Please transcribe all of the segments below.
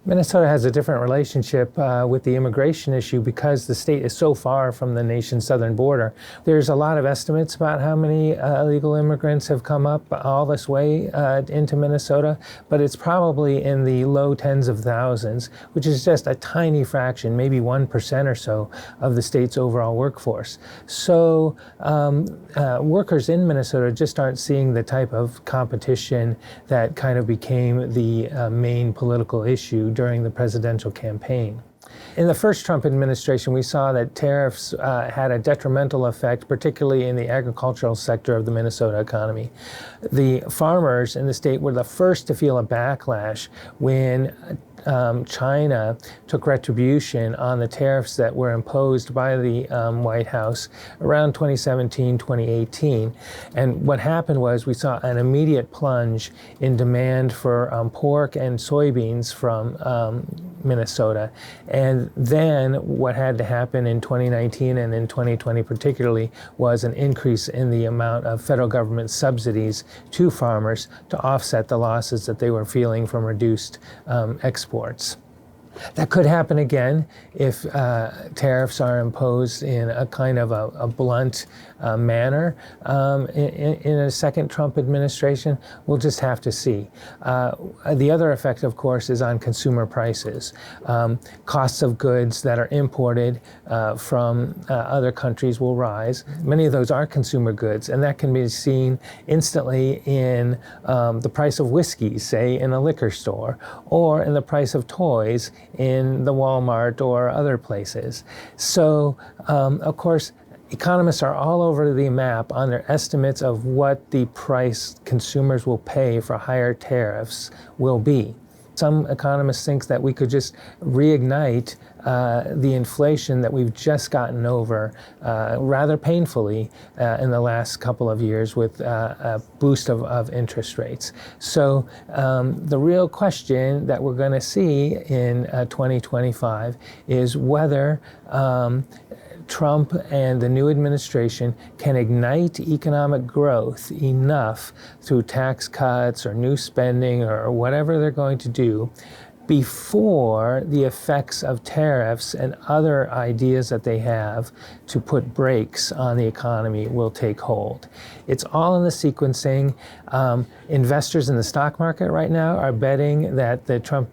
Minnesota has a different relationship with the immigration issue because the state is so far from the nation's southern border. There's a lot of estimates about how many illegal immigrants have come up all this way into Minnesota, but it's probably in the low tens of thousands, which is just a tiny fraction, maybe 1% or so of the state's overall workforce. So workers in Minnesota just aren't seeing the type of competition that kind of became the main political issue during the presidential campaign. In the first Trump administration, we saw that tariffs had a detrimental effect, particularly in the agricultural sector of the Minnesota economy. The farmers in the state were the first to feel a backlash when China took retribution on the tariffs that were imposed by the White House around 2017, 2018. And what happened was we saw an immediate plunge in demand for pork and soybeans from Minnesota. And then what had to happen in 2019 and in 2020 particularly was an increase in the amount of federal government subsidies to farmers to offset the losses that they were feeling from reduced exports. That could happen again if tariffs are imposed in a kind of a blunt manner in a second Trump administration. We'll just have to see. The other effect, of course, is on consumer prices. Costs of goods that are imported from other countries will rise. Many of those are consumer goods, and that can be seen instantly in the price of whiskey, say, in a liquor store, or in the price of toys in the Walmart or other places. So, of course, economists are all over the map on their estimates of what the price consumers will pay for higher tariffs will be. Some economists think that we could just reignite the inflation that we've just gotten over rather painfully in the last couple of years with a boost of interest rates. So the real question that we're going to see in 2025 is whether Trump and the new administration can ignite economic growth enough through tax cuts or new spending or whatever they're going to do before the effects of tariffs and other ideas that they have to put brakes on the economy will take hold. It's all in the sequencing. Investors in the stock market right now are betting that the Trump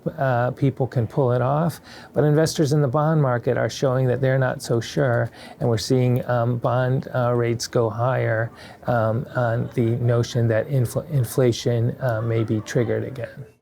people can pull it off, but investors in the bond market are showing that they're not so sure, and we're seeing bond rates go higher on the notion that inflation may be triggered again.